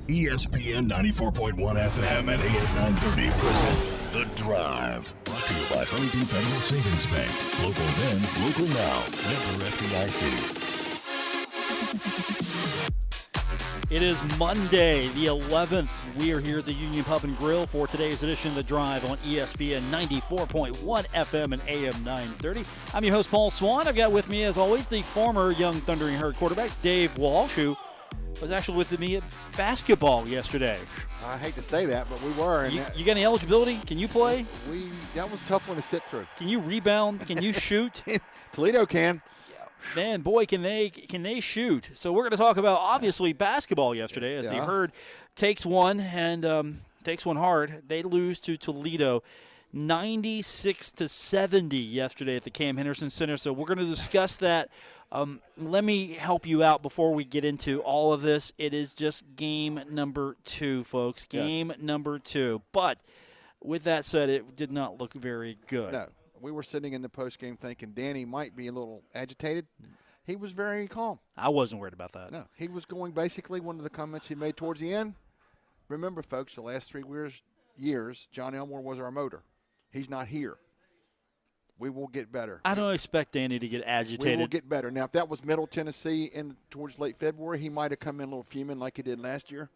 ESPN 94.1 FM and AM 930 present The Drive. Brought to you by Huntington Federal Savings Bank. Local then, local now. Member FDIC. It is Monday, the 11th. We are here at the Union Pub and Grill for today's edition of The Drive on ESPN 94.1 FM and AM 930. I'm your host, Paul Swann. I've got with me, as always, the former Young Thundering Herd quarterback, Dave Walsh, who was actually with me at basketball yesterday. I hate to say that, but we were. You got any eligibility? Can you play? That was a tough one to sit through. Can you rebound? Can you shoot? Toledo can. Man, boy, can they shoot. So we're going to talk about, obviously, basketball yesterday as the Herd takes one and takes one hard. They lose to Toledo 96-70 yesterday at the Cam Henderson Center. So we're going to discuss that. Let me help you out before we get into all of this. It is just game number 2, folks. Game number 2. But with that said, it did not look very good. No. We were sitting in the postgame thinking Danny might be a little agitated. He was very calm. I wasn't worried about that. No, he was going basically one of the comments he made towards the end. Remember, folks, the last 3 years, John Elmore was our motor. He's not here. We will get better. I don't expect Danny to get agitated. We will get better. Now, if that was Middle Tennessee towards late February, he might have come in a little fuming like he did last year.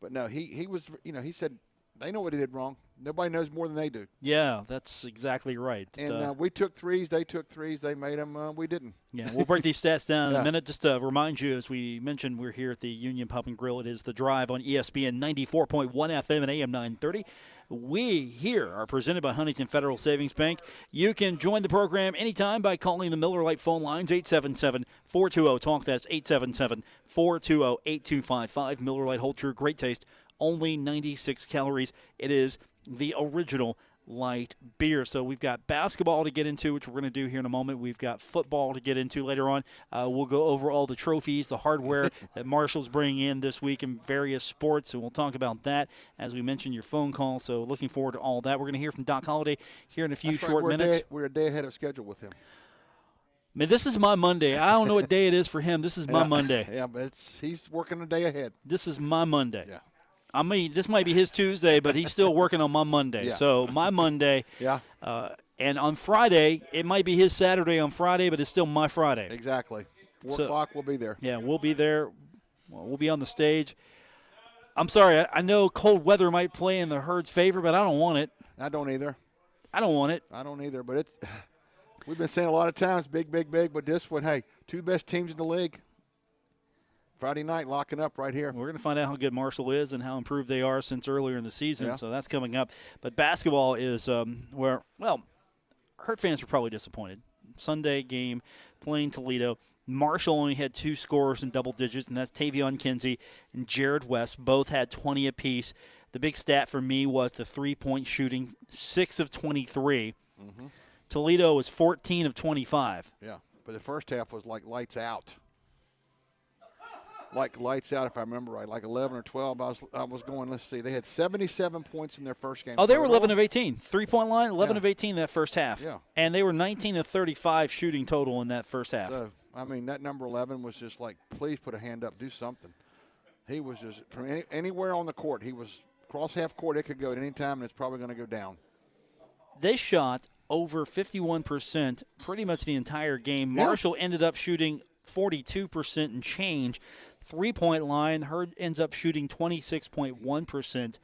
But no, he was, he said they know what he did wrong. Nobody knows more than they do. Yeah, that's exactly right. And we took threes. They took threes. They made them. We didn't. Yeah, we'll break these stats down in a minute. Just to remind you, as we mentioned, we're here at the Union Pub and Grill. It is The Drive on ESPN 94.1 FM and AM 930. We here are presented by Huntington Federal Savings Bank. You can join the program anytime by calling the Miller Lite phone lines, 877-420-TALK. That's 877-420-8255. Miller Lite, hold true, great taste, only 96 calories. It is the original light beer. So we've got basketball to get into, which we're going to do here in a moment. We've got football to get into later on. We'll go over all the trophies, the hardware that Marshall's bringing in this week in various sports, and we'll talk about that. As we mentioned, your phone call, so looking forward to all that. We're going to hear from Doc Holliday here in a few short minutes. We're a day ahead of schedule with him. Man, this is my Monday. I don't know what day it is for him. This is my Monday. Yeah, but he's working a day ahead. This is my Monday. Yeah. I mean, this might be his Tuesday, but he's still working on my Monday. Yeah. So my Monday. Yeah. And on Friday, it might be his Saturday on Friday, but it's still my Friday. Exactly. 4 o'clock, we'll be there. Yeah, we'll be there. We'll be on the stage. I'm sorry. I know cold weather might play in the Herd's favor, but I don't want it. I don't either. I don't want it. I don't either. But we've been saying a lot of times, big, but this one, hey, 2 best teams in the league. Friday night, locking up right here. We're going to find out how good Marshall is and how improved they are since earlier in the season, so that's coming up. But basketball is where, Herd fans were probably disappointed. Sunday game, playing Toledo. Marshall only had 2 scorers in double digits, and that's Tavion Kinsey and Jared West. Both had 20 apiece. The big stat for me was the three-point shooting, 6 of 23. Mm-hmm. Toledo was 14 of 25. Yeah, but the first half was like lights out. Like lights out, if I remember right, like 11 or 12. I was going, let's see. They had 77 points in their first game. Oh, they were 11 of 18. 3-point line, 11 of 18 that first half. Yeah. And they were 19 of 35 shooting total in that first half. So, I mean, that number 11 was just like, please put a hand up, do something. He was just, from anywhere on the court, he was cross half court, it could go at any time, and it's probably going to go down. They shot over 51% pretty much the entire game. Marshall ended up shooting 42% and change. 3-point line, Herd ends up shooting 26.1%.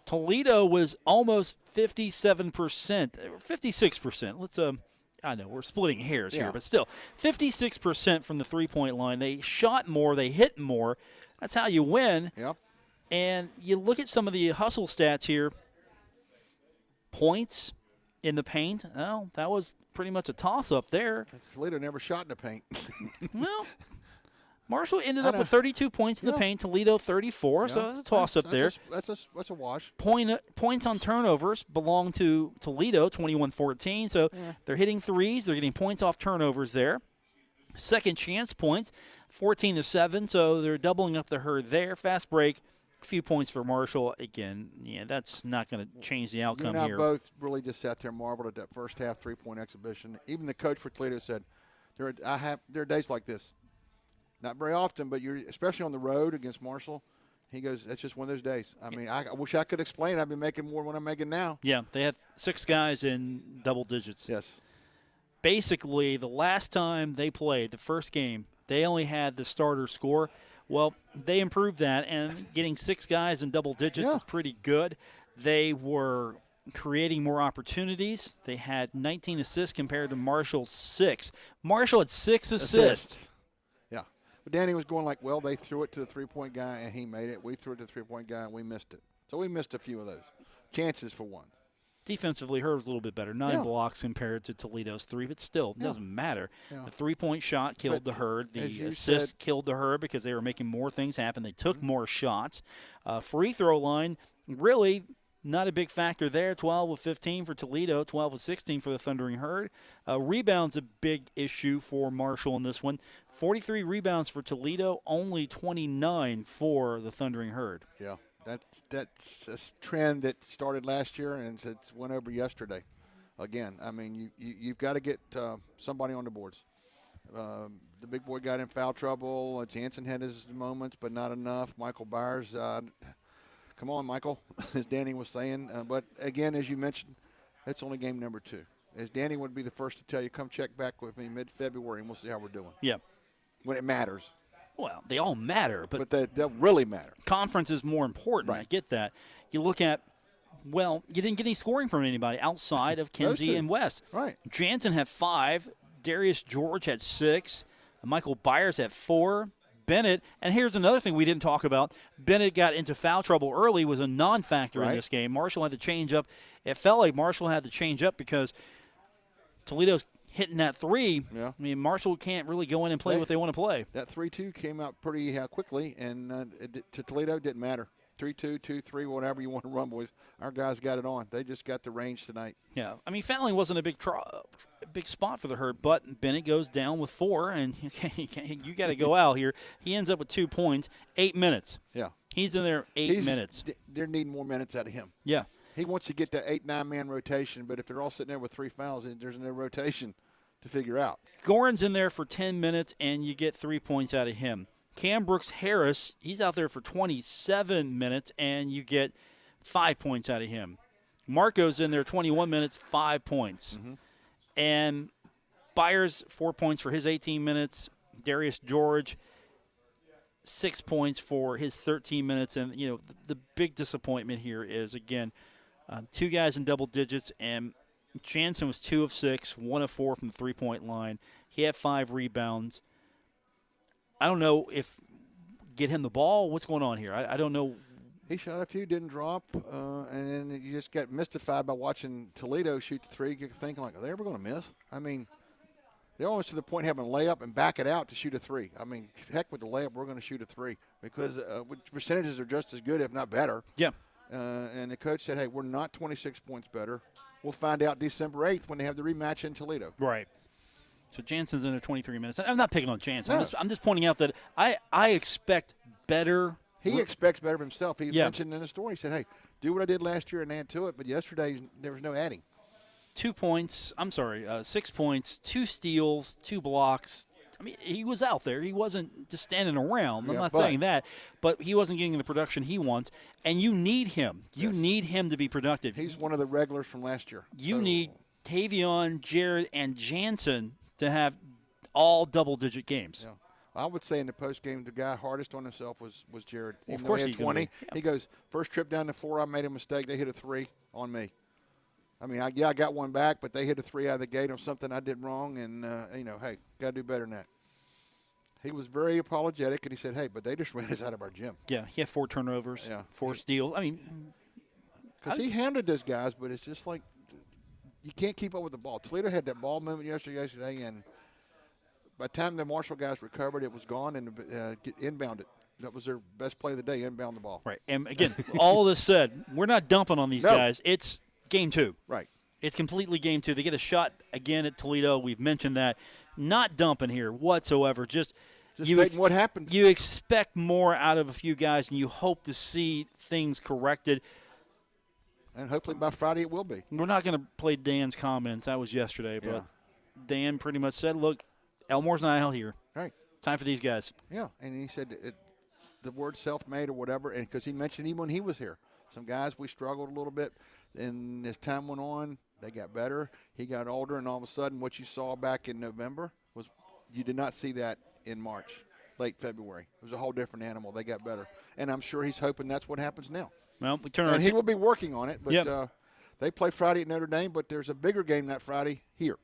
Toledo was almost 57%, 56%. I know we're splitting hairs here, but still, 56% from the 3-point line. They shot more, they hit more. That's how you win. Yep. And you look at some of the hustle stats here. Points in the paint, well, that was pretty much a toss-up there. Toledo never shot in the paint. Well, Marshall ended up with 32 points in the paint. Toledo 34, so that's a toss-up there. That's a wash. Points on turnovers belong to Toledo, 21-14. So they're hitting threes. They're getting points off turnovers there. Second chance points, 14-7. So they're doubling up the Herd there. Fast break, a few points for Marshall. Again, that's not going to change the outcome here. Both really just sat there and marveled at that first half 3-point exhibition. Even the coach for Toledo said, there are days like this. Not very often, but you're especially on the road against Marshall. He goes, that's just one of those days. I mean, I wish I could explain. I'd be making more than what I'm making now. Yeah, they had 6 guys in double digits. Yes. Basically, the last time they played, the first game, they only had the starter score. Well, they improved that, and getting 6 guys in double digits is pretty good. They were creating more opportunities. They had 19 assists compared to Marshall's 6. Marshall had 6 assists. Yeah. But Danny was going like, well, they threw it to the three-point guy, and he made it. We threw it to the three-point guy, and we missed it. So we missed a few of those chances for one. Defensively, Herb was a little bit better. 9 blocks compared to Toledo's 3, but still, it doesn't matter. Yeah. The three-point shot killed the Herd. The assist killed the Herd because they were making more things happen. They took more shots. Free throw line, really not a big factor there. 12 of 15 for Toledo, 12 of 16 for the Thundering Herd. Rebounds a big issue for Marshall in this one. 43 rebounds for Toledo, only 29 for the Thundering Herd. Yeah. That's a trend that started last year and it went over yesterday. Again, I mean, you've got to get somebody on the boards. The big boy got in foul trouble. Jansen had his moments, but not enough. Michael Byers, come on, Michael, as Danny was saying. But, again, as you mentioned, it's only game number 2. As Danny would be the first to tell you, come check back with me mid-February and we'll see how we're doing. Yeah. When it matters. Well, they all matter, but they'll really matter. Conference is more important. Right. I get that. You look at, well, you didn't get any scoring from anybody outside of Kinsey and West. Right. Jansen had 5. Darius George had 6. Michael Byers had 4. Bennett, and here's another thing we didn't talk about. Bennett got into foul trouble early, was a non-factor in this game. Marshall had to change up. It felt like Marshall had to change up because Toledo's hitting that 3. Yeah. I mean, Marshall can't really go in and play what they want to play. That 3-2 came out pretty quickly, and to Toledo, it didn't matter. 3-2, 2-3, whatever you want to run, boys. Our guys got it on. They just got the range tonight. Yeah. I mean, fouling wasn't a big spot for the Herd, but Bennett goes down with 4, and you got to go out here. He ends up with 2 points, 8 minutes. Yeah. He's in there 8 minutes. They're needing more minutes out of him. Yeah. He wants to get that 8-9-man rotation, but if they're all sitting there with 3 fouls, there's no rotation to figure out. Gorin's in there for 10 minutes, and you get 3 points out of him. Cam Brooks-Harris, he's out there for 27 minutes, and you get 5 points out of him. Marco's in there 21 minutes, 5 points. Mm-hmm. And Byers, 4 points for his 18 minutes. Darius George, 6 points for his 13 minutes. And, you know, the big disappointment here is, again, 2 guys in double digits, and Jansen was 2 of 6, 1 of 4 from the three-point line. He had 5 rebounds. I don't know if get him the ball. What's going on here? I don't know. He shot a few, didn't drop, and then you just got mystified by watching Toledo shoot the 3. You're thinking, like, are they ever going to miss? I mean, they're almost to the point of having a layup and back it out to shoot a 3. I mean, heck with the layup, we're going to shoot a 3 because percentages are just as good, if not better. Yeah. And the coach said, hey, we're not 26 points better. We'll find out December 8th when they have the rematch in Toledo. Right. So Jansen's in there 23 minutes. I'm not picking on Jansen. No. I'm just pointing out that I expect better. He expects better of himself. He mentioned in the story, he said, hey, do what I did last year and add to it. But yesterday there was no adding. 2 points. 6 points, 2 steals, 2 blocks. I mean, he was out there. He wasn't just standing around. I'm not saying that. But he wasn't getting the production he wants. And you need him. You need him to be productive. He's one of the regulars from last year. You need Tavion, Jared, and Jansen to have all double-digit games. Yeah. I would say in the postgame, the guy hardest on himself was Jared. Well, of course he had 20. He goes, first trip down the floor, I made a mistake. They hit a 3 on me. I mean, I got one back, but they hit a 3 out of the gate on something I did wrong, and, hey, got to do better than that. He was very apologetic, and he said, hey, but they just ran us out of our gym. Yeah, he had 4 turnovers, 4 steals. I mean, because he handled those guys, but it's just like you can't keep up with the ball. Toledo had that ball movement yesterday, and by the time the Marshall guys recovered, it was gone and inbounded. That was their best play of the day, inbound the ball. Right, and again, all this said, we're not dumping on these guys. It's game 2. Right. It's completely game 2. They get a shot again at Toledo. We've mentioned that. Not dumping here whatsoever. Just stating what happened. You expect more out of a few guys, and you hope to see things corrected. And hopefully by Friday it will be. We're not going to play Dan's comments. That was yesterday. But Dan pretty much said, look, Elmore's not out here. Right. Time for these guys. Yeah, and he said the word self-made or whatever, and because he mentioned even when he was here, some guys we struggled a little bit, and as time went on, they got better. He got older, and all of a sudden, what you saw back in November was you did not see that in March, late February. It was a whole different animal. They got better, and I'm sure he's hoping that's what happens now. Well, we turn and he will be working on it, but yep. They play Friday at Notre Dame, but there's a bigger game that Friday here.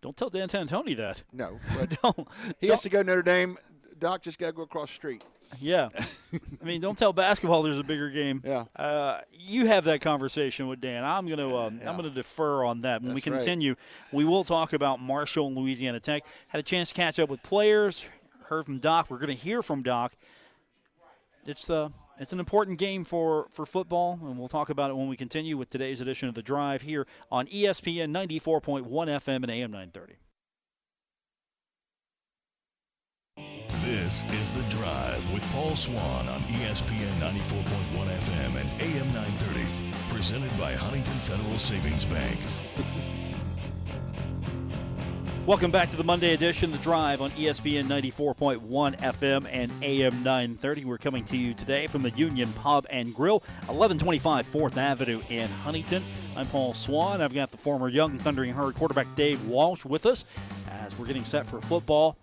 Don't tell Dan Tantoni that. No, but he has to go to Notre Dame. Doc just got to go across the street. Yeah. I mean, don't tell basketball there's a bigger game. Yeah. You have that conversation with Dan. I'm gonna defer on that. When we continue, we will talk about Marshall and Louisiana Tech. Had a chance to catch up with players, heard from Doc. We're going to hear from Doc. It's an important game for football, and we'll talk about it when we continue with today's edition of The Drive here on ESPN 94.1 FM and AM 930. This is The Drive with Paul Swann on ESPN 94.1 FM and AM 930. Presented by Huntington Federal Savings Bank. Welcome back to the Monday edition, The Drive on ESPN 94.1 FM and AM 930. We're coming to you today from the Union Pub and Grill, 1125 4th Avenue in Huntington. I'm Paul Swann. I've got the former Young Thundering Herd quarterback Dave Walsh with us as we're getting set for football.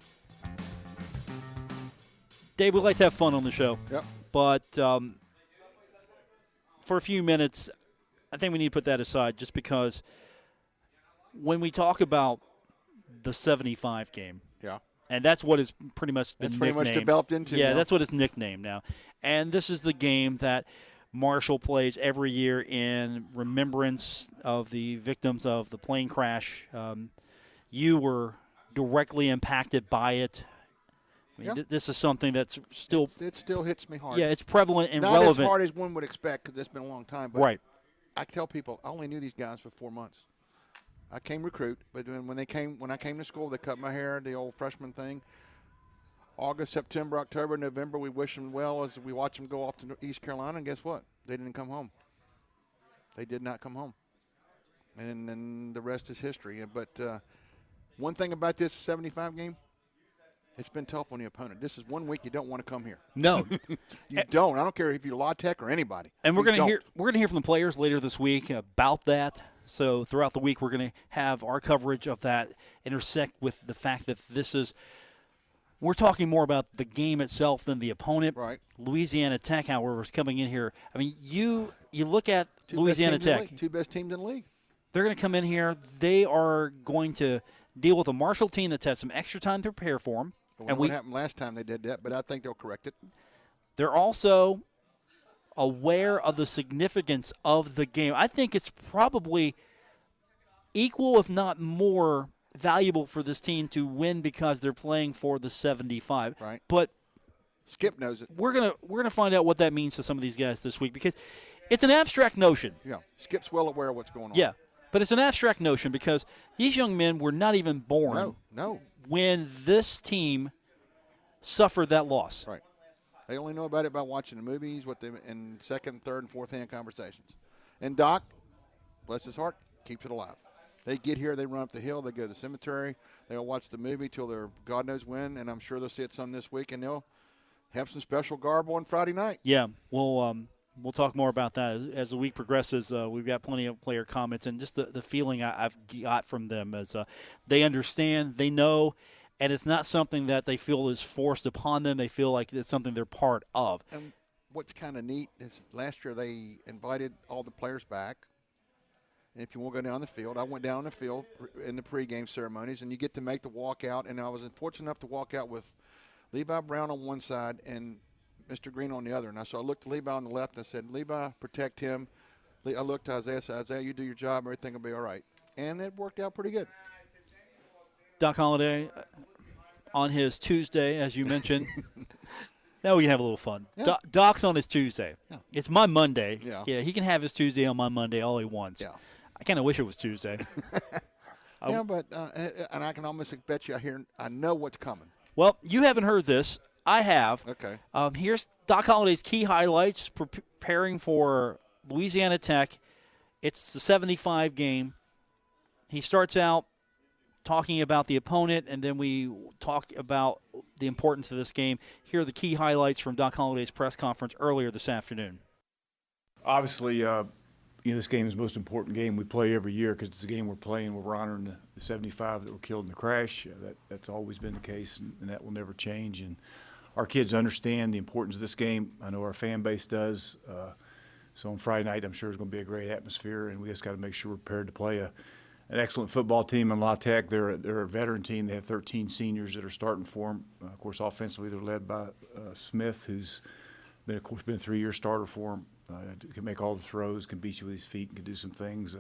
Dave, we like to have fun on the show. Yep. But for a few minutes, I think we need to put that aside just because when we talk about the 75 game. Yeah. And that's what it's pretty much been nicknamed. Pretty much developed into. Yeah, now. That's what it's nicknamed now. And this is the game that Marshall plays every year in remembrance of the victims of the plane crash. You were directly impacted by it. I mean, this is something that's still – It still hits me hard. Yeah, it's prevalent and Not relevant. Not as hard as one would expect because it's been a long time. But right. I tell people I only knew these guys for 4 months. I came recruit, but when I came to school, they cut my hair, the old freshman thing. August, September, October, November, we wish them well as we watch them go off to East Carolina, and guess what? They didn't come home. They did not come home. And then the rest is history. But one thing about this 75 game, it's been tough on the opponent. This is 1 week you don't want to come here. No. You don't. I don't care if you're La Tech or anybody. And we're going to hear from the players later this week about that. So throughout the week we're going to have our coverage of that intersect with the fact that we're talking more about the game itself than the opponent. Right. Louisiana Tech, however, is coming in here. I mean, you look at Louisiana Tech. Two best teams in the league. They're going to come in here. They are going to deal with a Marshall team that's had some extra time to prepare for them. And what happened last time they did that, but I think they'll correct it. They're also aware of the significance of the game. I think it's probably equal, if not more, valuable for this team to win because they're playing for the 75. Right. But Skip knows it. We're gonna find out what that means to some of these guys this week because it's an abstract notion. Yeah. Skip's well aware of what's going on. Yeah. But it's an abstract notion because these young men were not even born when this team suffered that loss. Right. They only know about it by watching the movies, in second, third, and fourth-hand conversations. And Doc, bless his heart, keeps it alive. They get here, they run up the hill, they go to the cemetery, they'll watch the movie till they're God knows when, and I'm sure they'll see it some this week, and they'll have some special garb on Friday night. Yeah, we'll talk more about that as the week progresses. We've got plenty of player comments, and just the feeling I've got from them as they understand, they know, and it's not something that they feel is forced upon them. They feel like it's something they're part of. And what's kind of neat is last year they invited all the players back. And if you want to go down the field, I went down the field in the pregame ceremonies, and you get to make the walkout. And I was fortunate enough to walk out with Levi Brown on one side and Mr. Green on the other. And so I looked at Levi on the left and I said, Levi, protect him. I looked at Isaiah and said, Isaiah, you do your job, everything will be all right. And it worked out pretty good. Doc Holliday on his Tuesday, as you mentioned. Now we can have a little fun. Yeah. Doc's on his Tuesday. Yeah. It's my Monday. Yeah, he can have his Tuesday on my Monday all he wants. Yeah. I kind of wish it was Tuesday. Yeah, but and I can almost bet you I know what's coming. Well, you haven't heard this. I have. Okay. Here's Doc Holliday's key highlights preparing for Louisiana Tech. It's the 75 game. He starts out talking about the opponent, and then we talk about the importance of this game. Here are the key highlights from Doc Holliday's press conference earlier this afternoon. Obviously, this game is the most important game we play every year because it's a game we're playing where we're honoring the 75 that were killed in the crash. That's always been the case, and that will never change. And our kids understand the importance of this game. I know our fan base does. So on Friday night, I'm sure it's going to be a great atmosphere, and we just got to make sure we're prepared to play an excellent football team in La Tech. They're a veteran team. They have 13 seniors that are starting for them. Of course, offensively, they're led by Smith, who's been a 3-year starter for them. Can make all the throws, can beat you with his feet, and can do some things.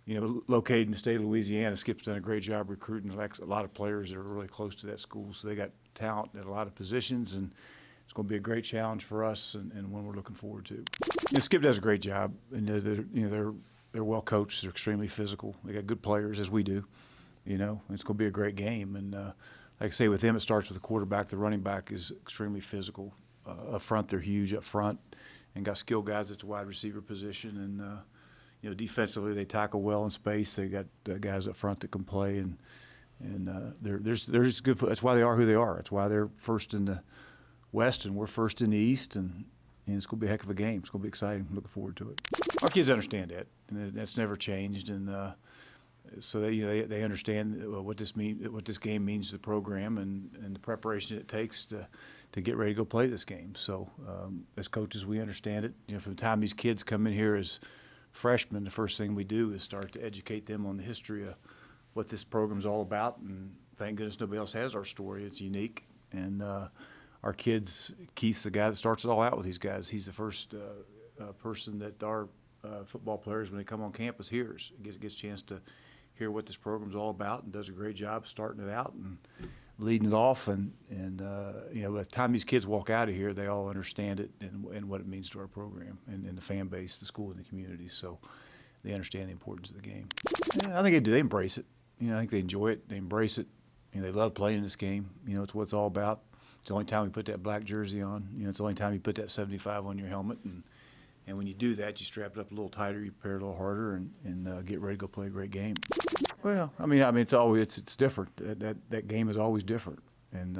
Located in the state of Louisiana, Skip's done a great job recruiting a lot of players that are really close to that school. So they got talent at a lot of positions, and it's going to be a great challenge for us and one we're looking forward to. Skip does a great job, and they're well coached. They're extremely physical. They got good players, as we do. It's going to be a great game. And like I say, with them, it starts with the quarterback. The running back is extremely physical. Up front, they're huge up front, and got skilled guys at the wide receiver position. And defensively, they tackle well in space. They got guys up front that can play, and they're just good. That's why they are who they are. That's why they're first in the West and we're first in the East, and it's going to be a heck of a game. It's going to be exciting. I'm looking forward to it. Our kids understand that, and that's never changed, and so they understand what this game means to the program, and the preparation it takes to get ready to go play this game. So as coaches, we understand it. From the time these kids come in here as freshmen, the first thing we do is start to educate them on the history of what this program's all about, and thank goodness nobody else has our story. It's unique, and our kids, Keith's the guy that starts it all out with these guys. He's the first person that our football players, when they come on campus, hears. Gets a chance to hear what this program's all about, and does a great job starting it out and leading it off. And by the time these kids walk out of here, they all understand it and what it means to our program and the fan base, the school, and the community. So they understand the importance of the game. Yeah, I think they do. They embrace it. I think they enjoy it. They embrace it. They love playing this game. It's what it's all about. It's the only time we put that black jersey on. It's the only time you put that 75 on your helmet. And when you do that, you strap it up a little tighter, you prepare a little harder, and get ready to go play a great game. Well, I mean, it's different. That game is always different, and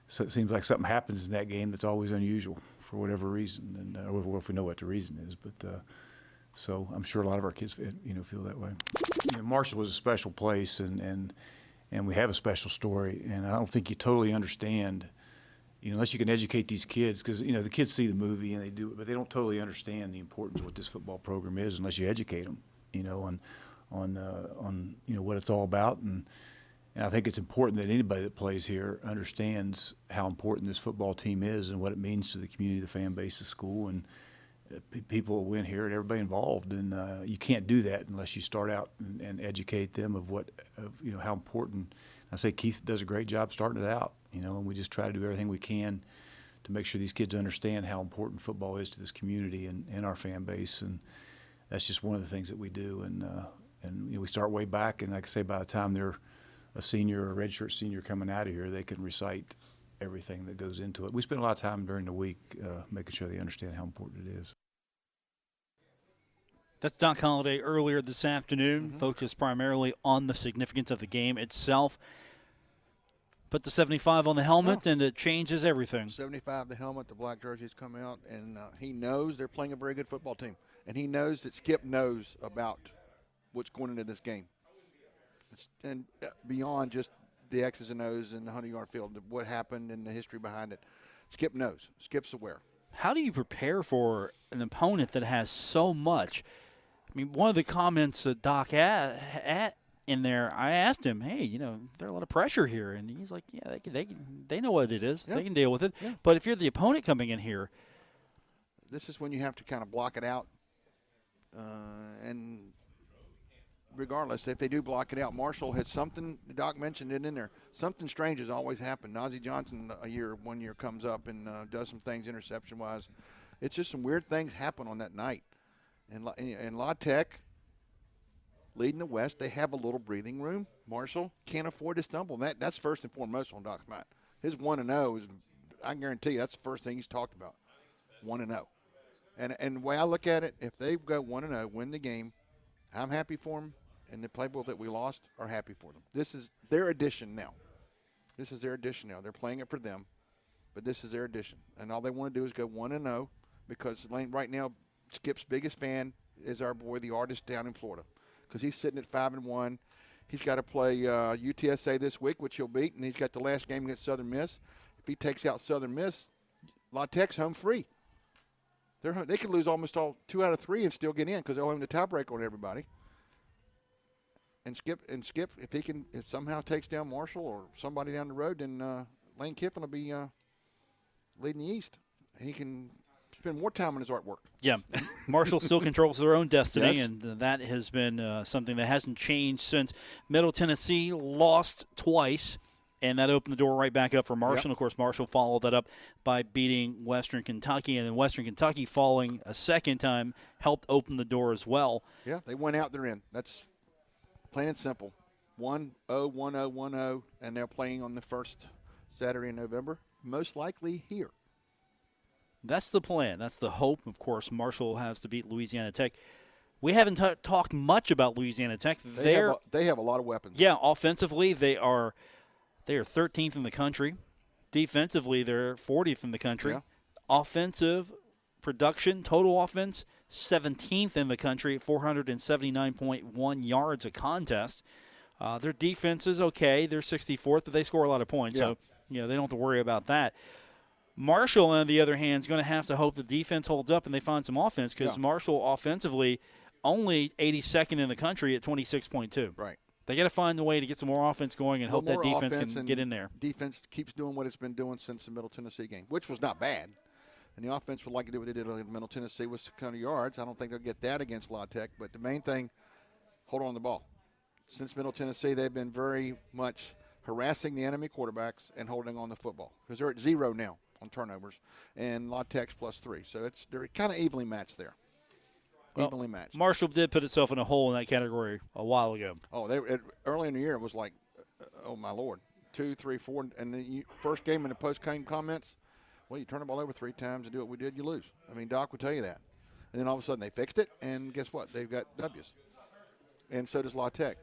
so it seems like something happens in that game that's always unusual for whatever reason, and or if we know what the reason is. But so I'm sure a lot of our kids, feel that way. Marshall was a special place, and we have a special story, and I don't think you totally understand. Unless you can educate these kids, because the kids see the movie and they do it, but they don't totally understand the importance of what this football program is unless you educate them, on what it's all about. And I think it's important that anybody that plays here understands how important this football team is and what it means to the community, the fan base, the school, and people will win here and everybody involved. And you can't do that unless you start out and educate them of how important. I say Keith does a great job starting it out, and we just try to do everything we can to make sure these kids understand how important football is to this community and our fan base. And that's just one of the things that we do. And we start way back, and like I say, by the time they're a senior or a redshirt senior coming out of here, they can recite everything that goes into it. We spend a lot of time during the week making sure they understand how important it is. That's Doc Holliday earlier this afternoon, focused primarily on the significance of the game itself. Put the 75 on the helmet, and it changes everything. 75, the helmet, the black jerseys come out, and he knows they're playing a very good football team. And he knows that Skip knows about what's going into this game. And beyond just the X's and O's in the 100-yard field, what happened and the history behind it, Skip knows. Skip's aware. How do you prepare for an opponent that has so much? I mean, one of the comments that Doc had in there, I asked him, hey, there's a lot of pressure here. And he's like, yeah, they know what it is. Yeah. They can deal with it. Yeah. But if you're the opponent coming in here. This is when you have to kind of block it out. And regardless, if they do block it out, Marshall has something, Doc mentioned it in there, something strange has always happened. Najee Johnson 1 year comes up and does some things interception-wise. It's just some weird things happen on that night. And La Tech, leading the West, they have a little breathing room. Marshall can't afford to stumble. That's first and foremost on Doc's mind. His 1-0 is, I guarantee you, that's the first thing he's talked about, 1-0. And the way I look at it, if they go 1-0, win the game, I'm happy for them. and the playbook that we lost are happy for them. This is their addition now. They're playing it for them, but this is their addition. And all they want to do is go 1-0 because right now Skip's biggest fan is our boy, the artist down in Florida, because he's sitting at 5-1. He's got to play UTSA this week, which he'll beat, and he's got the last game against Southern Miss. If he takes out Southern Miss, La Tech's home free. They could lose almost all 2 out of 3 and still get in because they'll have the tiebreaker on everybody. And Skip, if somehow takes down Marshall or somebody down the road, then Lane Kiffin will be leading the East, and he can spend more time on his artwork. Yeah, Marshall still controls their own destiny, Yes. and that has been something that hasn't changed since Middle Tennessee lost twice, and that opened the door right back up for Marshall. Yep. And, of course, Marshall followed that up by beating Western Kentucky, and then Western Kentucky falling a second time helped open the door as well. Yeah, they went out, they're in. That's plain and simple. 1-0, 1-0, 1-0, and they're playing on the first Saturday in November, most likely here. That's the plan. That's the hope. Of course, Marshall has to beat Louisiana Tech. We haven't talked much about Louisiana Tech. They have a lot of weapons. Yeah, offensively, they are 13th in the country. Defensively, they're 40th in the country. Yeah. Offensive production, total offense, 17th in the country at 479.1 yards a contest. Their defense is okay. They're 64th, but they score a lot of points. Yeah. So, they don't have to worry about that. Marshall, on the other hand, is going to have to hope the defense holds up and they find some offense because Marshall offensively only 82nd in the country at 26.2. Right. They got to find a way to get some more offense going and hope that more defense offense can and get in there. Defense keeps doing what it's been doing since the Middle Tennessee game, which was not bad. And the offense would like to do what they did in Middle Tennessee with 600 yards. I don't think they'll get that against La Tech. But the main thing, hold on the ball. Since Middle Tennessee, they've been very much harassing the enemy quarterbacks and holding on the football because they're at 0 now on turnovers, and La Tech's +3. So they're kind of evenly matched there. Evenly matched. Marshall did put itself in a hole in that category a while ago. Oh, early in the year it was like, oh my Lord, 2, 3, 4, and then first game in the post-game comments, well, you turn the ball over 3 times and do what we did, you lose. I mean, Doc would tell you that. And then all of a sudden they fixed it, and guess what? They've got W's. And so does La Tech.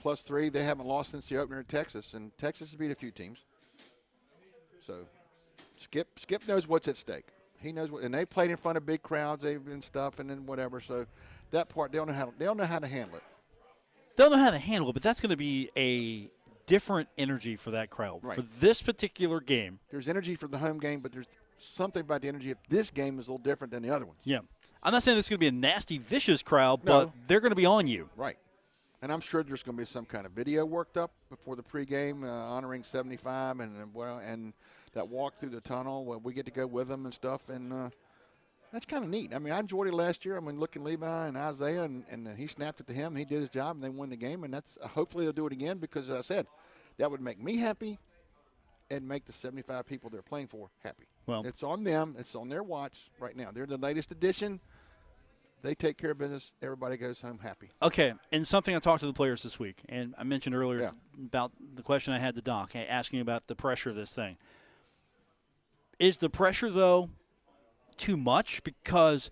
+3, they haven't lost since the opener at Texas, and Texas has beat a few teams. So Skip knows what's at stake. He knows what, and they played in front of big crowds, and stuff, and then whatever. So that part, they don't know how to handle it. They'll know how to handle it, but that's going to be a different energy for that crowd. Right. For this particular game. There's energy for the home game, but there's something about the energy of this game is a little different than the other ones. Yeah. I'm not saying this is going to be a nasty, vicious crowd, No. but they're going to be on you. Right. And I'm sure there's going to be some kind of video worked up before the pregame honoring 75 and that walk through the tunnel where we get to go with them and stuff. And that's kind of neat. I mean, I enjoyed it last year. I mean, looking Levi and Isaiah, and he snapped it to him. He did his job, and they won the game. And that's hopefully they'll do it again because, as I said, that would make me happy and make the 75 people they're playing for happy. Well, it's on them. It's on their watch right now. They're the latest edition. They take care of business. Everybody goes home happy. Okay, and something I talked to the players this week, and I mentioned earlier about the question I had to Doc, asking about the pressure of this thing. Is the pressure, though, too much? Because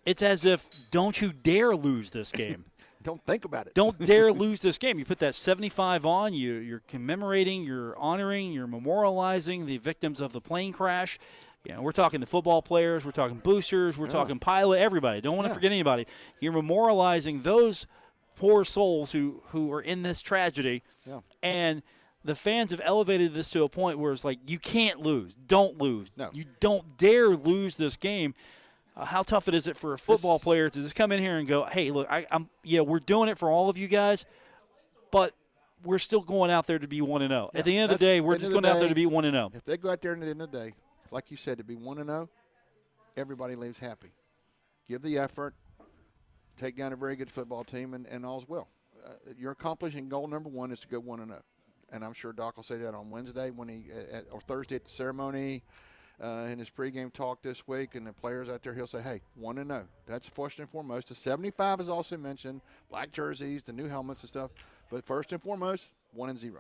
it's as if, don't you dare lose this game. Don't think about it. Don't dare lose this game. You put that 75 on, you're commemorating, you're honoring, you're memorializing the victims of the plane crash. You know, we're talking the football players, we're talking boosters, we're talking pilot, everybody. Don't want to forget anybody. You're memorializing those poor souls who are in this tragedy. Yeah. And the fans have elevated this to a point where it's like, you can't lose. Don't lose. No. You don't dare lose this game. How tough is it for a football player to just come in here and go, hey, look, we're doing it for all of you guys, but we're still going out there to be 1-0. Yeah. At the end of the day, we're just going out there to be 1-0. If they go out there at the end of the day, like you said, to be 1-0, everybody leaves happy. Give the effort, take down a very good football team, and all's well. You're accomplishing goal number 1 is to go 1-0. And I'm sure Doc will say that on Wednesday or Thursday at the ceremony, in his pregame talk this week, and the players out there, he'll say, hey, 1-0. That's first and foremost. The 75 is also mentioned, black jerseys, the new helmets and stuff. But first and foremost, 1-0.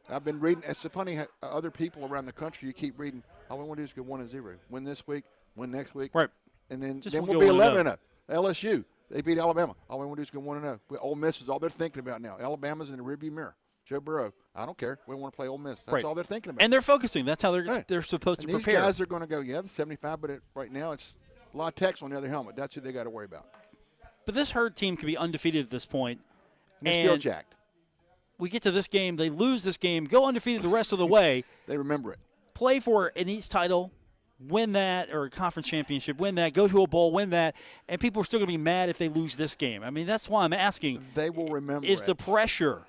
I've been reading. It's so funny how other people around the country, you keep reading, all we want to do is go 1-0. Win this week, win next week. Right. And then We'll we'll be go 11-0. LSU. They beat Alabama. All we want to do is go 1-0. Ole Miss is all they're thinking about now. Alabama's in the rearview mirror. Joe Burrow, I don't care. We want to play Ole Miss. That's all they're thinking about. And they're focusing. That's how they're supposed to prepare. These guys are going to go, the 75, but right now it's a lot of text on the other helmet. That's who they got to worry about. But this Herd team could be undefeated at this point. And they're still jacked. We get to this game. They lose this game. Go undefeated the rest of the way. They remember it. Play for an East title. Win that, or a conference championship, win that, go to a bowl, win that, and people are still going to be mad if they lose this game. I mean, that's why I'm asking. They will remember Is the pressure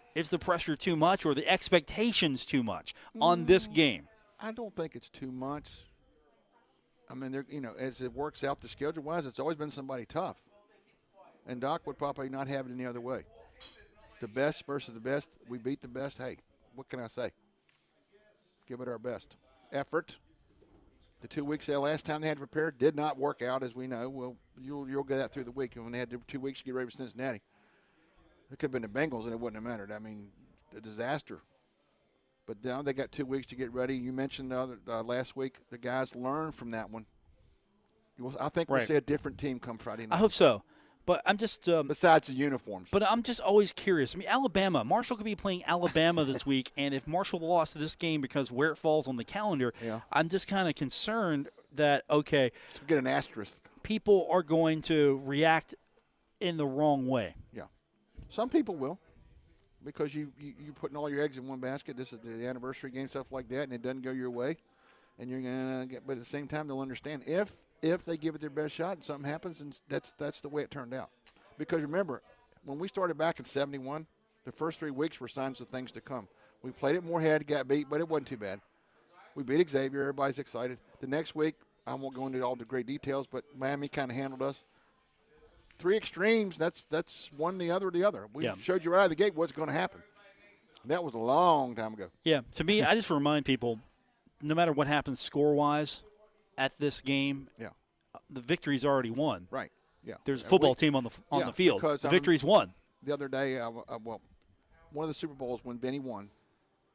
too much, or the expectations too much on this game? I don't think it's too much. I mean, as it works out the schedule-wise, it's always been somebody tough. And Doc would probably not have it any other way. The best versus the best, we beat the best. Hey, what can I say? Give it our best effort. The 2 weeks the last time they had to prepare did not work out, as we know. Well, you'll get that through the week. And when they had 2 weeks to get ready for Cincinnati, it could have been the Bengals, and it wouldn't have mattered. I mean, a disaster. But now they got 2 weeks to get ready. You mentioned last week the guys learned from that one. I think we'll see a different team come Friday night. I hope so. But I'm just besides the uniforms. But I'm just always curious. I mean, Alabama. Marshall could be playing Alabama this week, and if Marshall lost this game because where it falls on the calendar, I'm just kind of concerned that get an asterisk. People are going to react in the wrong way. Yeah, some people will, because you're putting all your eggs in one basket. This is the anniversary game, stuff like that, and it doesn't go your way, and you're gonna get. But at the same time, they'll understand if they give it their best shot and something happens, and that's the way it turned out. Because remember, when we started back in 71, the first 3 weeks were signs of things to come. We played it more head, got beat, but it wasn't too bad. We beat Xavier. Everybody's excited. The next week, I won't go into all the great details, but Miami kind of handled us. 3 extremes, that's one the other. We showed you right out of the gate what's going to happen. That was a long time ago. Yeah, to me, I just remind people, no matter what happens score-wise, at this game, the victory's already won. Right. Yeah. There's a football team on the field. The victory's won. The other day, one of the Super Bowls when Benny won,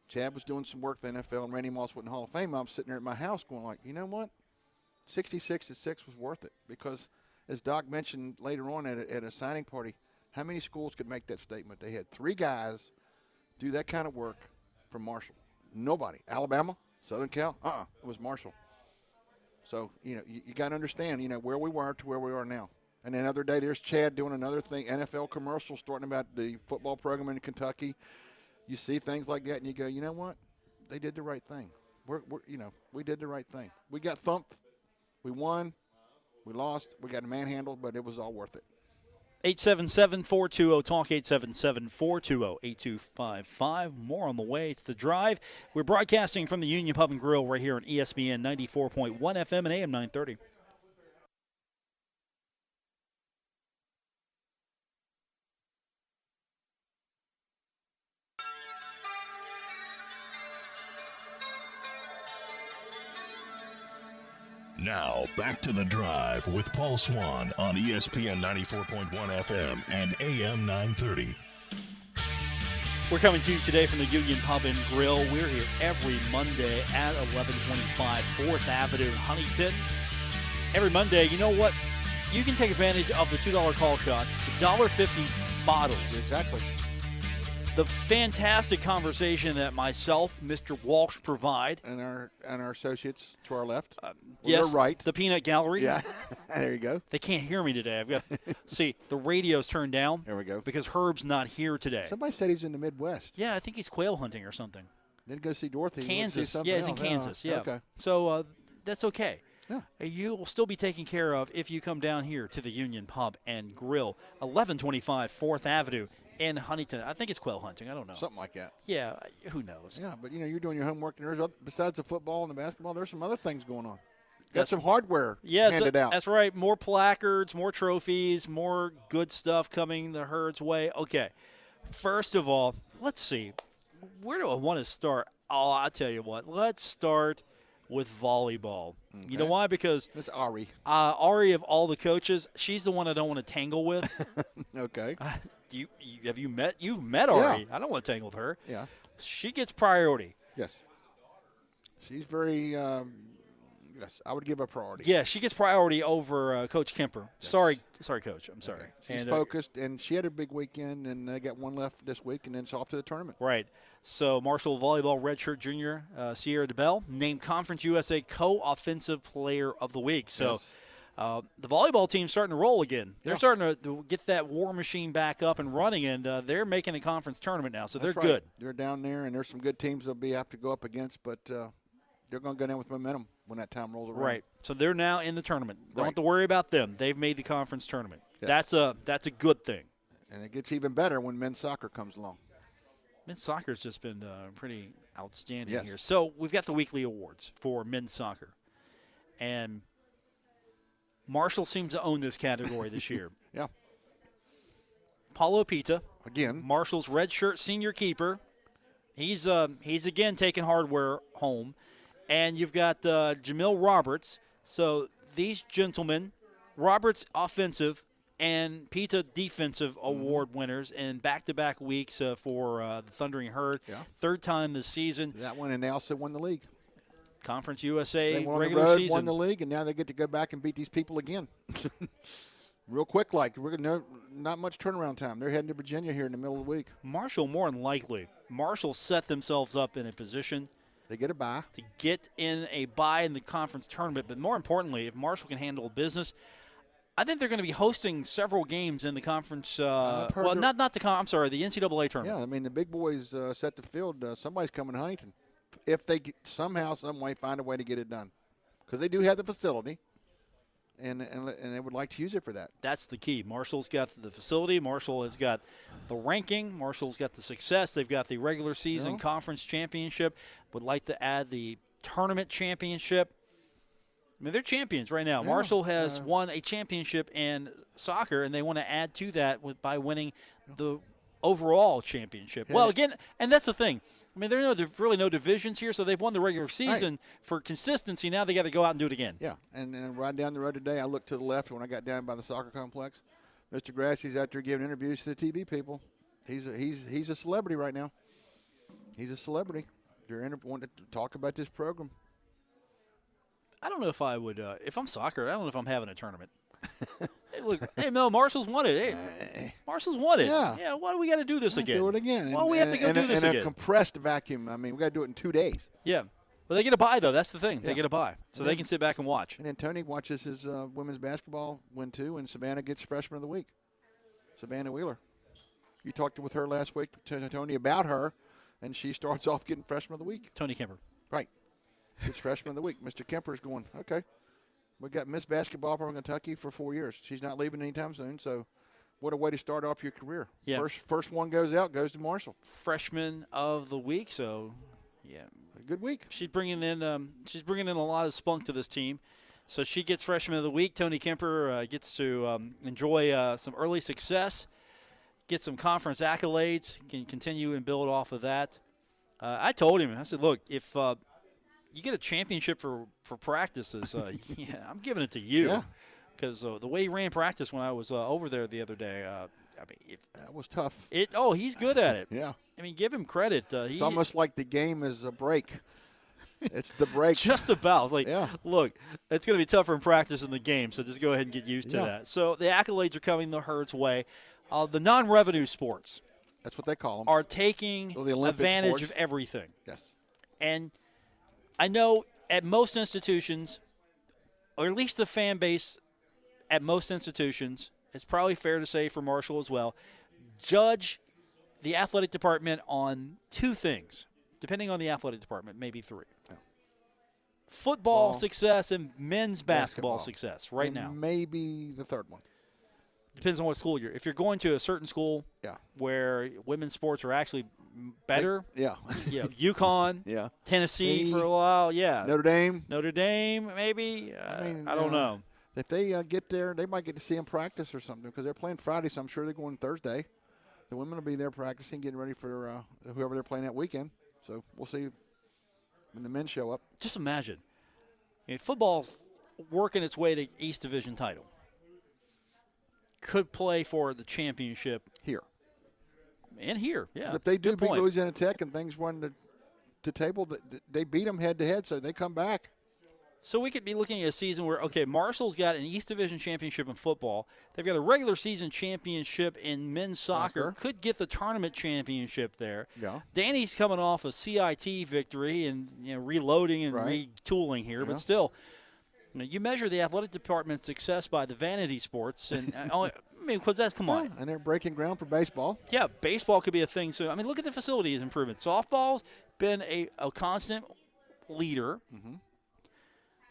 Chad was doing some work for the NFL, and Randy Moss went in Hall of Fame. I'm sitting there at my house going like, you know what? 66-6 was worth it, because as Doc mentioned later on at a signing party, how many schools could make that statement? They had 3 guys do that kind of work from Marshall. Nobody. Alabama, Southern Cal, it was Marshall. So, you got to understand, where we were to where we are now. And another day, there's Chad doing another thing, NFL commercials starting about the football program in Kentucky. You see things like that, and you go, you know what? They did the right thing. We did the right thing. We got thumped. We won. We lost. We got manhandled, but it was all worth it. 877-420-TALK, 877-420-8255. More on the way. It's The Drive. We're broadcasting from the Union Pub and Grill right here on ESPN 94.1 FM and AM 930. Now, back to The Drive with Paul Swann on ESPN 94.1 FM and AM 930. We're coming to you today from the Union Pub and Grill. We're here every Monday at 1125 4th Avenue in Huntington. Every Monday, you know what? You can take advantage of the $2 call shots, the $1.50 bottles. Exactly. The fantastic conversation that myself, Mr. Walsh, provide. And our associates to our left. Yes, they're right. The Peanut Gallery. Yeah, there you go. They can't hear me today. I've got see, the radio's turned down. There we go. Because Herb's not here today. Somebody said he's in the Midwest. Yeah, I think he's quail hunting or something. Didn't go see Dorothy. Kansas. Yeah, he's in Kansas. Yeah. Okay. So that's okay. Yeah. You will still be taken care of if you come down here to the Union Pub and Grill, 1125 4th Avenue in Huntington. I think it's quail hunting. I don't know. Something like that. Yeah, who knows? Yeah, but, you're doing your homework, and there's besides the football and the basketball, there's some other things going on. Got some hardware handed out. That's right. More placards, more trophies, more good stuff coming the Herd's way. Okay, first of all, let's see. Where do I want to start? Oh, I'll tell you what. Let's start with volleyball. Okay. You know why? Because Miss Ari. Ari, of all the coaches, she's the one I don't want to tangle with. Okay. You've met Ari. Yeah. I don't want to tangle with her. Yeah. She gets priority. Yes. She's very Yes, I would give her priority. Yeah, she gets priority over Coach Kemper. Yes. Sorry, Coach. I'm sorry. Okay. She's And, focused, and she had a big weekend, and they got one left this week, and then it's off to the tournament. Right. So Marshall volleyball redshirt junior Sierra DeBell named Conference USA Co-Offensive Player of the Week. So the volleyball team's starting to roll again. They're starting to get that war machine back up and running, and they're making a conference tournament now. So That's they're right. good. They're down there, and there's some good teams they'll have to go up against, but they're going to go down with momentum when that time rolls around. Right. So they're now in the tournament. Don't Right. have to worry about them. They've made the conference tournament. Yes. That's a good thing. And it gets even better when men's soccer comes along. Men's soccer's just been pretty outstanding Yes. here. So we've got the weekly awards for men's soccer. And Marshall seems to own this category this year. Yeah. Paulo Pita, Again. Marshall's redshirt senior keeper. He's again taking hardware home. And you've got Jamil Roberts. So these gentlemen, Roberts offensive and Pita defensive award winners in back-to-back weeks for the Thundering Herd. Yeah. Third time this season. That one, and they also won the league. Conference USA They won regular the road, season. won the league, and now they get to go back and beat these people again. Real quick, like we're gonna not much turnaround time. They're heading to Virginia here in the middle of the week. Marshall, more than likely, Marshall set themselves up in a position They get a bye. to get in a bye in the conference tournament. But more importantly, if Marshall can handle business, I think they're going to be hosting several games in the conference. Well, not the I'm sorry, the NCAA tournament. Yeah, I mean the big boys set the field. Somebody's coming to Huntington if they somehow, some way, find a way to get it done, because they do have the facility, and they would like to use it for that. That's the key. Marshall's got the facility. Marshall has got the ranking. Marshall's got the success. They've got the regular season conference championship. Would like to add the tournament championship. I mean, they're champions right now. Yeah. Marshall has won a championship in soccer, and they want to add to that by winning the overall championship. Yeah. Well, again, and that's the thing. I mean, there's really no divisions here, so they've won the regular season for consistency. Now they got to go out and do it again. Yeah, and riding down the road today, I looked to the left when I got down by the soccer complex. Mr. Grassie's out there giving interviews to the TV people. He's a celebrity right now. He's a celebrity. They're wanting to talk about this program. I don't know if I would, if I'm soccer, I don't know if I'm having a tournament. Hey, look, no, Marshall's won it. Hey, Marshall's won it. Yeah. Why do we got to do this again? Do it again. Why do we have to go do this in again? a compressed vacuum. I mean, we got to do it in 2 days. Yeah. Well, they get a bye, though. That's the thing. They Yeah. get a bye. So they can sit back and watch. And then Tony watches his women's basketball win too, and Savannah gets Freshman of the Week. Savannah Wheeler. You talked with her last week, Tony, about her, and she starts off getting Freshman of the Week. Tony Kemper. Right. It's Freshman of the Week. Mr. Kemper's going, okay. We got Miss Basketball from Kentucky for 4 years. She's not leaving anytime soon, so what a way to start off your career. Yeah. First one goes out, goes to Marshall. Freshman of the week, so yeah. A good week. She's bringing in a lot of spunk to this team. So she gets Freshman of the Week. Tony Kemper gets to enjoy some early success, get some conference accolades, can continue and build off of that. I told him, I said, look, if you get a championship for practices, yeah, I'm giving it to you. Yeah. Because the way he ran practice when I was over there the other day, I mean, That was tough. he's good at it. Yeah. I mean, give him credit. It's almost like the game is a break. It's the break. Just about. Like, Yeah. look, it's going to be tougher in practice in the game, so just go ahead and get used to Yeah. that. So the accolades are coming the Herd's way. The non-revenue sports That's what they call them. are taking Well, the Olympic advantage sports. of everything. Yes. And I know at most institutions, or at least the fan base at most institutions, it's probably fair to say for Marshall as well, judge the athletic department on two things, depending on the athletic department, maybe three. Yeah. Football Ball. success and men's basketball Basketball. success right And now. maybe the third one. Depends on what school you're. If you're going to a certain school Yeah. where women's sports are actually better, Yeah. UConn, Yeah. Tennessee Hey. for a while, yeah. Notre Dame. Notre Dame, maybe. I don't know. If they get there, they might get to see them practice or something because they're playing Friday, so I'm sure they're going Thursday. The women will be there practicing, getting ready for whoever they're playing that weekend. So we'll see when the men show up. Just imagine. I mean, football's working its way to East Division title. Could play for the championship Here. and here. Yeah. If they do good beat point. Louisiana Tech and things run to table, they beat them head-to-head, so they come back. So we could be looking at a season where, okay, Marshall's got an East Division championship in football. They've got a regular season championship in men's soccer. Could get the tournament championship there. Yeah. Danny's coming off a CIT victory and reloading and retooling here, but still, you measure the athletic department's success by the vanity sports, and because that's come on. And they're breaking ground for baseball. Yeah, baseball could be a thing. So look at the facilities improvement. Softball's been a constant leader. Mm-hmm.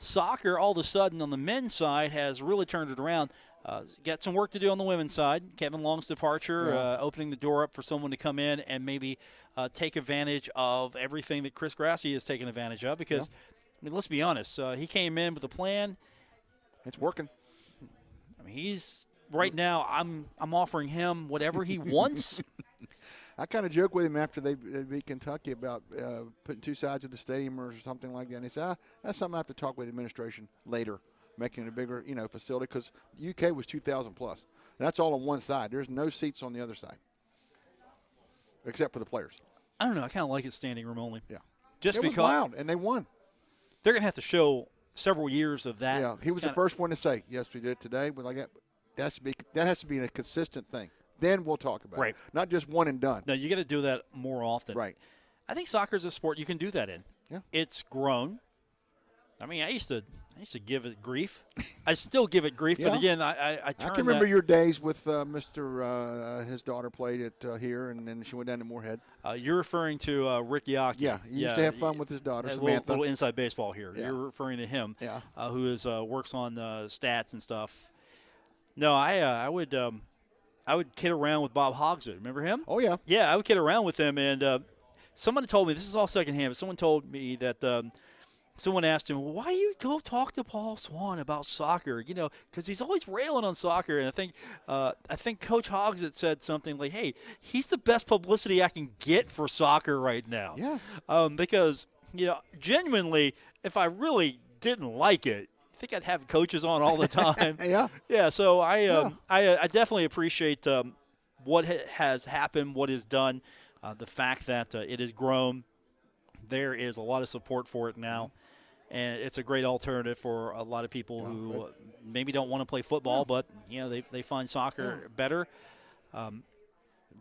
Soccer, all of a sudden, on the men's side, has really turned it around. Got some work to do on the women's side. Kevin Long's departure, opening the door up for someone to come in and maybe take advantage of everything that Chris Grassi has taken advantage of. Because, let's be honest, he came in with a plan. It's working. He's right now. I'm offering him whatever he wants. I kind of joke with him after they beat Kentucky about putting two sides of the stadium or something like that. And he said, that's something I have to talk with administration later, making it a bigger facility, because UK was 2,000 plus. And that's all on one side. There's no seats on the other side, except for the players. I don't know. I kind of like it standing room only. Yeah. Just it because. Was wild, and they won. They're going to have to show several years of that. Yeah, he was the first one to say, yes, we did it today. But that has to be a consistent thing. Then we'll talk about it. Not just one and done. No, you got to do that more often. Right. I think soccer is a sport you can do that in. Yeah. It's grown. I used to give it grief. I still give it grief, but again, I can remember your days with his daughter played it here, and then she went down to Moorhead. You're referring to Rick Yockey. Yeah, he used to have fun with his daughter, Samantha. Little inside baseball here. Yeah. You're referring to him, who works on stats and stuff. No, I would kid around with Bob Hogsett. Remember him? Oh, yeah. Yeah, I would kid around with him. And someone told me, this is all secondhand, but someone told me that someone asked him, why do you go talk to Paul Swann about soccer? Because he's always railing on soccer. And I think Coach Hogsett said something like, hey, he's the best publicity I can get for soccer right now. Yeah. Because, genuinely, if I really didn't like it, I think I'd have coaches on all the time. Yeah. So I definitely appreciate what has happened, what is done, the fact that it has grown. There is a lot of support for it now, and it's a great alternative for a lot of people who maybe don't want to play football, but they find soccer better.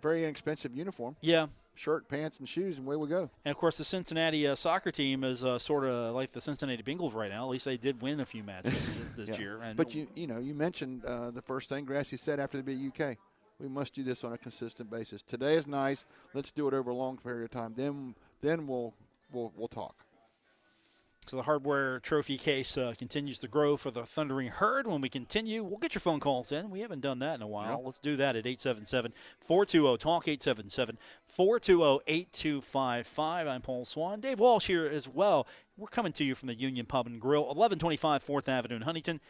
Very inexpensive uniform. Yeah. Shirt, pants, and shoes, and away we go. And, of course, the Cincinnati soccer team is sort of like the Cincinnati Bengals right now. At least they did win a few matches this year. And but, you mentioned the first thing Grassi said after they beat UK. We must do this on a consistent basis. Today is nice. Let's do it over a long period of time. Then we'll talk. So the hardware trophy case continues to grow for the Thundering Herd. When we continue, we'll get your phone calls in. We haven't done that in a while. Yep. Let's do that at 877-420-TALK, 877-420-8255. I'm Paul Swann. Dave Walsh here as well. We're coming to you from the Union Pub and Grill, 1125 4th Avenue in Huntington.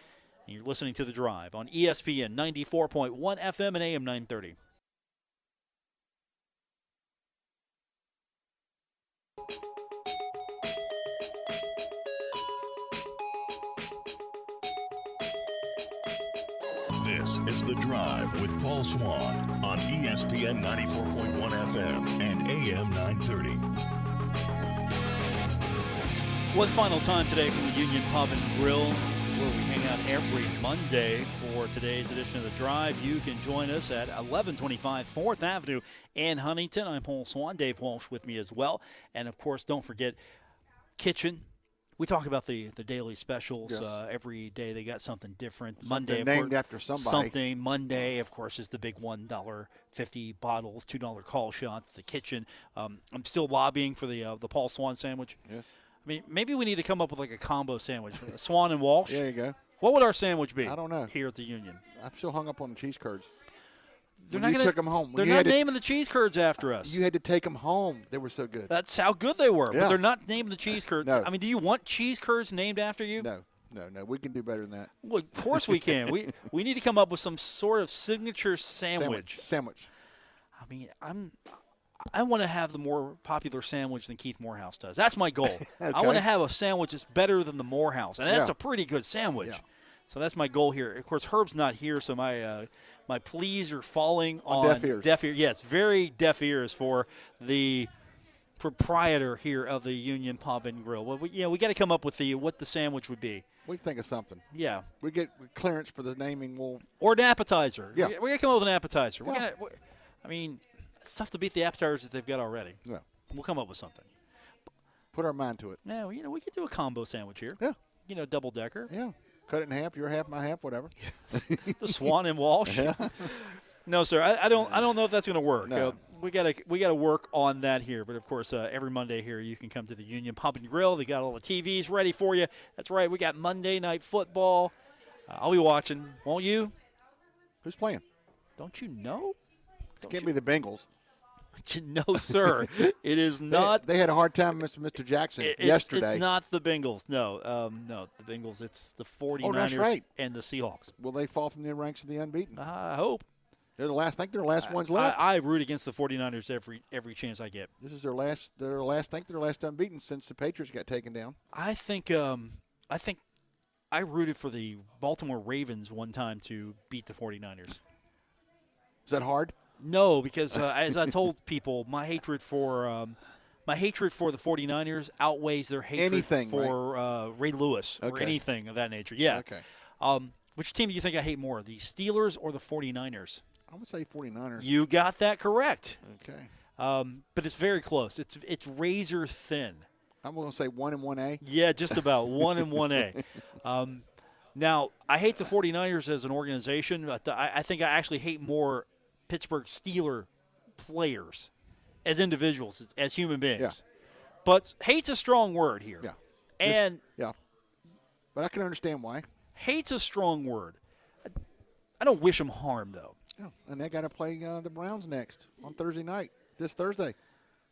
And you're listening to The Drive on ESPN 94.1 FM and AM 930. This is The Drive with Paul Swann on ESPN 94.1 FM and AM 930. One final time today from the Union Pub and Grill, where we hang out every Monday for today's edition of The Drive. You can join us at 1125 4th Avenue in Huntington. I'm Paul Swann, Dave Walsh with me as well. And, of course, don't forget Kitchen. We talk about the daily specials. Yes. Every day they got something different. Something Monday, named after somebody. Monday, of course, is the big $1.50 bottles, $2 call shots. The Kitchen. I'm still lobbying for the Paul Swann sandwich. Yes. Maybe we need to come up with like a combo sandwich. Swann and Walsh. There you go. What would our sandwich be? I don't know. Here at the Union. I'm still hung up on the cheese curds. They're When not you took them home. They're not naming the cheese curds after us. You had to take them home. They were so good. That's how good they were. Yeah. But they're not naming the cheese curds. No. Do you want cheese curds named after you? No. We can do better than that. Well, of course we can. we need to come up with some sort of signature sandwich. Sandwich. I want to have the more popular sandwich than Keith Morehouse does. That's my goal. Okay. I want to have a sandwich that's better than the Morehouse, and that's Yeah. a pretty good sandwich. Yeah. So that's my goal here. Of course, Herb's not here, so my pleas are falling on deaf ears. Yes, very deaf ears for the proprietor here of the Union Pub and Grill. Well, we got to come up with what the sandwich would be. We think of something. Yeah. We get clearance for the naming. Or an appetizer. Yeah. We got to come up with an appetizer. Yeah. It's tough to beat the appetizers that they've got already. Yeah. We'll come up with something. Put our mind to it. Yeah, we could do a combo sandwich here. Yeah. Double decker. Yeah. Cut it in half. Your half, my half, whatever. The Swann and Walsh. Yeah. No, sir. I don't know if that's going to work. No. We gotta work on that here. But of course, every Monday here you can come to the Union Pub and Grill. They got all the TVs ready for you. That's right. We got Monday Night Football. I'll be watching. Won't you? Who's playing? Don't you know? Can't be the Bengals. No, sir. It is not. They had a hard time with Mr. Jackson yesterday. It's not the Bengals. No, the Bengals. It's the 49ers that's right. and the Seahawks. Will they fall from the ranks of the unbeaten? I hope. They're the last. I think they're the last ones left. I root against the 49ers every chance I get. This is their last. I think they're last unbeaten since the Patriots got taken down. I think I rooted for the Baltimore Ravens one time to beat the 49ers. Is that hard? No, because as I told people, my hatred for the 49ers outweighs their hatred for Ray Lewis or anything of that nature. Yeah. Okay. Which team do you think I hate more, the Steelers or the 49ers? I would say 49ers. You got that correct. Okay. But it's very close. It's razor thin. I'm going to say 1 and 1A. Yeah, just about 1 and 1A. Now, I hate the 49ers as an organization. But I think I actually hate more Pittsburgh Steeler players as individuals, as human beings. Yeah. But hate's a strong word here. Yeah. And but I can understand why. Hate's a strong word. I don't wish them harm, though. Yeah. And they got to play the Browns next on Thursday night, this Thursday.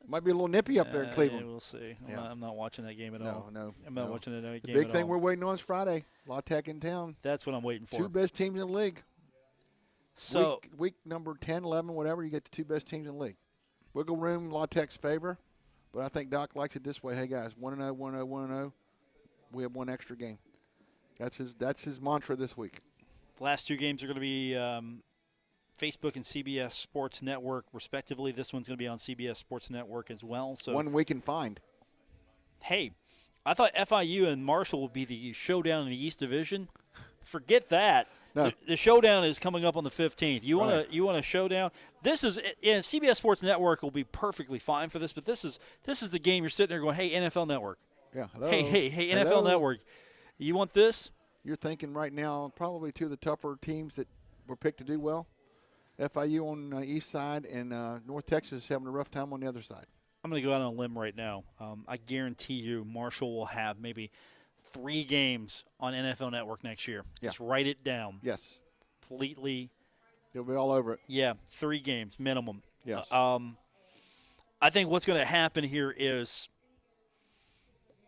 Might be a little nippy up there in Cleveland. Yeah, we'll see. Yeah. I'm not watching that game at all. No. I'm not watching that game at all. The big thing we're waiting on is Friday. La Tech in town. That's what I'm waiting for. Two best teams in the league. So week number 10, 11, whatever, you get the two best teams in the league. Wiggle room, La Tech's favor. But I think Doc likes it this way. Hey, guys, 1-0, 1-0, 1-0. We have one extra game. That's his mantra this week. The last two games are going to be Facebook and CBS Sports Network, respectively. This one's going to be on CBS Sports Network as well. So 1 week and find. Hey, I thought FIU and Marshall would be the showdown in the East Division. Forget that. No. The showdown is coming up on the 15th. You want a showdown? This is CBS Sports Network will be perfectly fine for this, but this is the game you're sitting there going, "Hey, NFL Network." Yeah. Hello. Hey, Hello. NFL Network. You want this? You're thinking right now probably two of the tougher teams that were picked to do well. FIU on the east side and North Texas is having a rough time on the other side. I'm going to go out on a limb right now. I guarantee you Marshall will have maybe 3 games on NFL Network next year. Yeah. Just write it down. Yes. Completely. You'll be all over it. Yeah, 3 games minimum. Yes. I think what's going to happen here is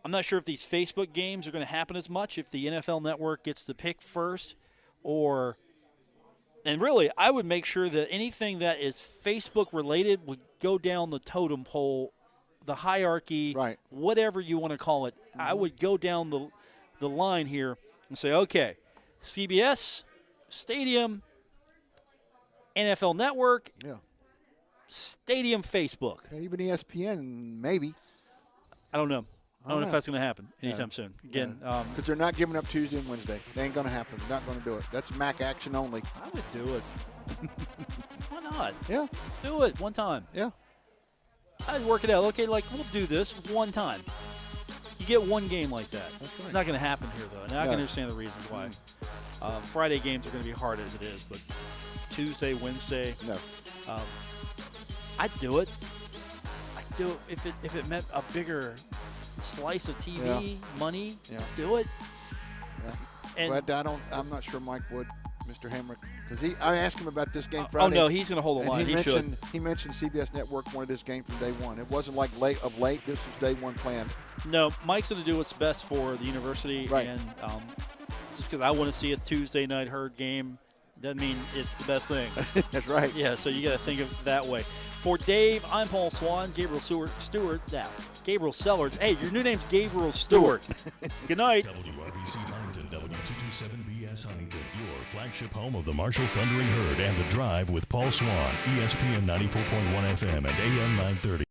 I'm not sure if these Facebook games are going to happen as much if the NFL Network gets the pick first or – and really, I would make sure that anything that is Facebook-related would go down the totem pole, the hierarchy, right, whatever you want to call it. Mm-hmm. I would go down the line here and say, okay, CBS, Stadium, NFL Network, Stadium, Facebook. Even ESPN, maybe. I don't know. I don't know if that's going to happen anytime soon. Again, because they're not giving up Tuesday and Wednesday. They ain't going to happen. They're not going to do it. That's MAC action only. I would do it. Why not? Yeah. Do it one time. Yeah. I'd work it out. Okay, we'll do this one time. You get one game like that. That's right. It's not going to happen here, though. And I can understand the reasons why. Friday games are going to be hard as it is, but Tuesday, Wednesday. No. I'd do it. I'd do it if it meant a bigger slice of TV money. Yeah. Do it. Yeah. But I'm not sure Mike would, Mr. Hamrick, because I asked him about this game Friday. Oh no, he's going to hold the line. He mentioned CBS Network wanted this game from day one. It wasn't like late. This was day one planned. No, Mike's going to do what's best for the university, right. And just because I want to see a Tuesday night herd game doesn't mean it's the best thing. That's right. Yeah, so you got to think of it that way. For Dave, I'm Paul Swann. Gabriel Sellers. Hey, your new name's Gabriel Stewart. Good night. WRBC Huntington, W227BS Huntington, your flagship home of the Marshall Thundering Herd and The Drive with Paul Swann, ESPN 94.1 FM and AM 930.